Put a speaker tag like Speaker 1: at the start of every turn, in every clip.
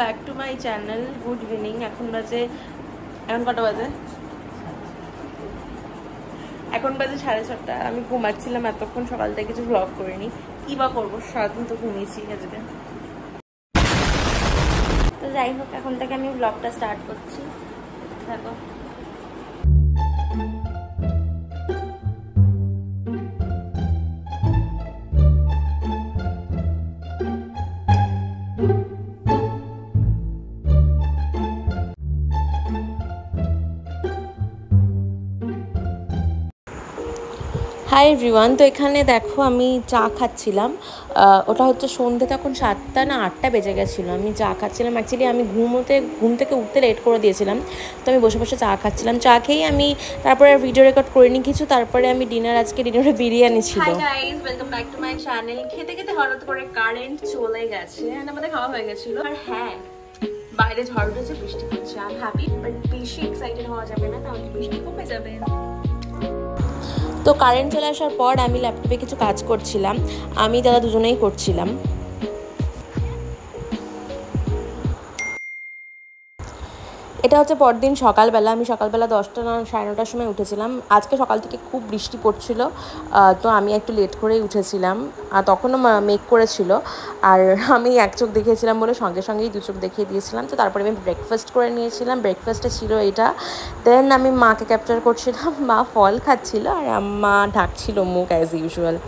Speaker 1: Back to my channel. Good evening. এখন কটা বাজে? এখন বাজে 6:30। আমি ঘুমাচ্ছিলাম এতক্ষণ, সকাল থেকে কিছু ব্লগ করিনি। কি বা করবো, সারাদিন তো ঘুমিয়েছি আজকে। তো যাই হোক, এখন থেকে আমি ব্লগটা স্টার্ট করছি। দেখো হাই এভরিওয়ান। তো এখানে দেখো আমি চা খাচ্ছিলাম। ওটা হচ্ছে সন্ধ্যে, তখন 7টা না 8টা বেজে গেছিলো। আমি চা খাচ্ছিলাম। অ্যাকচুয়ালি আমি ঘুম থেকে উঠতে লেট করে দিয়েছিলাম, তো আমি বসে বসে চা খাচ্ছিলাম। চা খেয়েই আমি তারপরে ভিডিও রেকর্ড করিনি কিছু। তারপরে আমি আজকে ডিনারে বিরিয়ানি ছিল। Hi guys, welcome back to my channel. খেতে খেতে হঠাৎ করে কারেন্ট চলে গেছে, আমাদের খাওয়া হয়ে গেছিলো। আর হ্যাঁ, বাইরে ঝড় উঠেছে, বৃষ্টি হচ্ছে। আই এম হ্যাপি, বাট বেশি এক্সাইটেড হওয়া যাবে না, তাহলে বৃষ্টি কমে যাবে। তো কারেন্ট চলে আসার পর আমি ল্যাপটপে কিছু কাজ করছিলাম। আমি দাদা দুজনেই করছিলাম। এটা হচ্ছে পরদিন সকালবেলা। আমি সকালবেলা 10টা না 9:30টার সময় উঠেছিলাম। আজকে সকাল থেকে খুব বৃষ্টি পড়ছিল, তো আমি একটু লেট করেই উঠেছিলাম। আর তখনও মেঘ করেছিল। আর আমি এক চোখ দেখিয়েছিলাম বলে সঙ্গেই 2 চোখ দেখিয়ে দিয়েছিলাম। তো তারপরে আমি ব্রেকফাস্ট করে নিয়েছিলাম। ব্রেকফাস্টে ছিল এটা। দেন আমি মাকে ক্যাপচার করছিলাম। মা ফল খাচ্ছিল আর মা ঢাকছিল মুখ অ্যাজ ইউজুয়াল।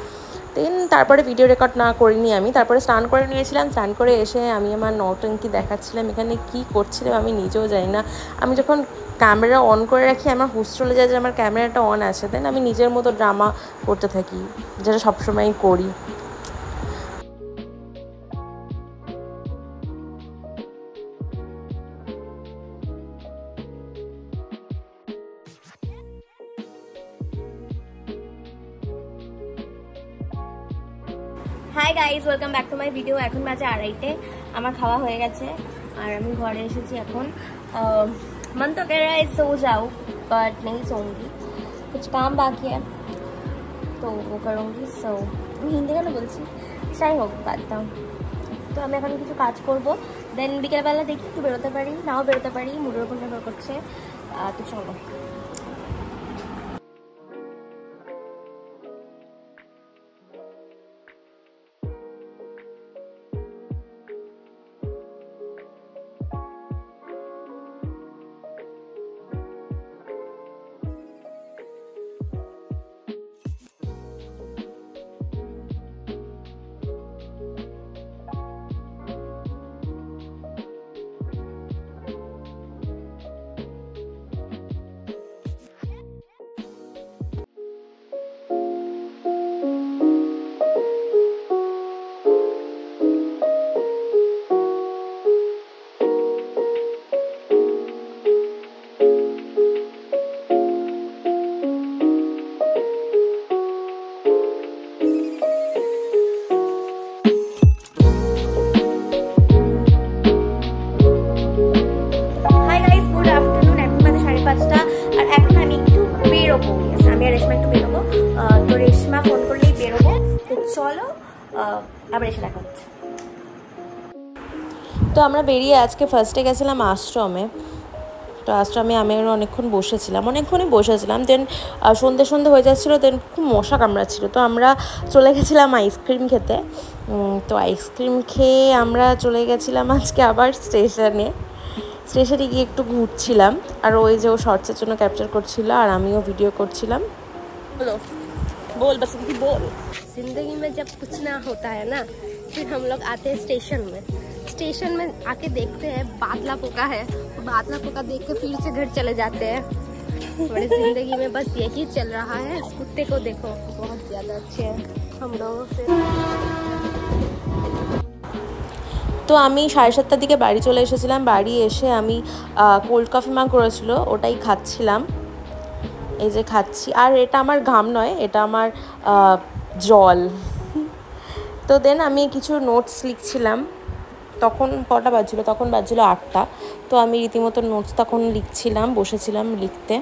Speaker 1: দেন তারপরে ভিডিও রেকর্ড না করিনি আমি। তারপরে স্নান করে নিয়েছিলাম। স্নান করে এসে আমি আমার নৌটঙ্কি দেখাচ্ছিলাম। এখানে কি করছিলাম আমি নিজেও জানি না। আমি যখন ক্যামেরা অন করে রাখি আমার হুঁশ চলে যায় যে আমার ক্যামেরাটা অন আছে। দেন আমি নিজের মতো ড্রামা করতে থাকি, যেটা সবসময়ই করি। Hi guys, welcome back to my video. এখন বাজে 2:30। আমার খাওয়া হয়ে গেছে আর আমি ঘরে এসেছি এখন। मन तो कह रहा है सो जाओ, बट नहीं सोऊंगी, कुछ काम बाकी है तो वो करूँगी। सो আমি হিন্দি কেন বলছি, যাই হোক বাদ দাও। তো আমি এখন কিছু কাজ করবো, দেন বিকেলবেলা দেখি একটু বেরোতে পারি, নাও বেরোতে পারি, মুডের উপর নির্ভর করছে। তো চলো। তো রেশমা ফোন করলেই বেরোবো। তো চলো আবার এসে দেখা হচ্ছে। তো আমরা বেরিয়ে আজকে ফার্স্টে গেছিলাম আশ্রমে। তো আশ্রমে আমি অনেকক্ষণই বসেছিলাম। দেন সন্ধে হয়ে যাচ্ছিলো, দেন খুব মশা কামড়াচ্ছিলো। তো আমরা চলে গেছিলাম আইসক্রিম খেতে। তো আইসক্রিম খেয়ে আমরা চলে গেছিলাম আজকে আবার স্টেশনে গিয়ে একটু ঘুরছিলাম। আর ওই যে ও শর্টসের জন্য ক্যাপচার করছিল আর আমিও ভিডিও করছিলাম। बोलो, बोल बस बोल। जिंदगी में जब कुछ ना होता है ना, फिर हम लोग आते हैं स्टेशन में आके देखते हैं बादला पोका है, तो बादला पोका देख के फिर से घर चले जाते हैं। हमारी जिंदगी में बस यही चल रहा है। इस कुत्ते को देखो, बहुत ज्यादा अच्छे हैं हम लोगों से। তো আমি 7:30টার দিকে বাড়ি চলে এসেছিলাম। বাড়ি এসে আমি কোল্ড কফি মা করেছিল, ওটাই খাচ্ছিলাম। এই যে খাচ্ছি, আর এটা আমার ঘাম নয়, এটা আমার জল। তো দেন আমি কিছু নোটস লিখছিলাম। তখন কটা বাজছিল? তখন বাজছিল 8টা। তো আমি রীতিমতো নোটস তখন লিখছিলাম, বসেছিলাম লিখতে।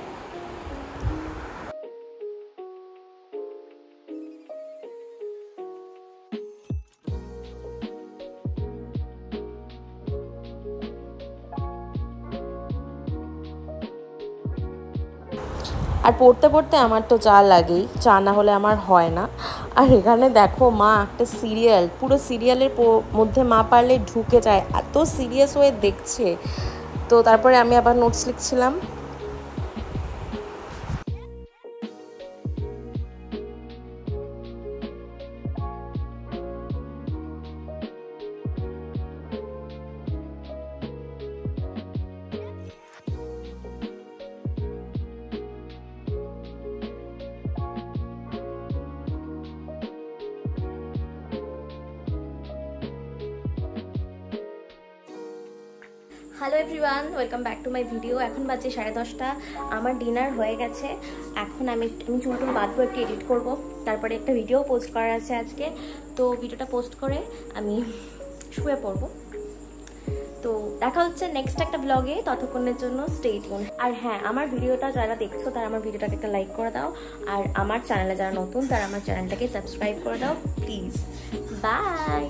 Speaker 1: আর পড়তে পড়তে আমার তো চা লাগেই, চা না হলে আমার হয় না। আর এখানে দেখো মা একটা সিরিয়াল, পুরো সিরিয়ালের মধ্যে মা পারলে ঢুকে যায়, এত সিরিয়াস হয়ে দেখছে। তো তারপরে আমি আবার নোটস লিখছিলাম। Hello everyone, welcome back to my video. এখন বাজে 10:30, আমার ডিনার হয়ে গেছে। এখন আমি চুল টুল বাঁধবো, একটু এডিট করবো, তারপরে একটা ভিডিও পোস্ট করার আছে আজকে। তো ভিডিওটা পোস্ট করে আমি শুয়ে পড়বো। তো দেখা হচ্ছে নেক্সট একটা ব্লগে, ততক্ষণের জন্য স্টে টিউন। আর হ্যাঁ, আমার ভিডিওটা যারা দেখছো তারা আমার ভিডিওটাকে একটা লাইক করে দাও, আর আমার চ্যানেলে যারা নতুন তারা আমার চ্যানেলটাকে সাবস্ক্রাইব করে দাও প্লিজ। বাই।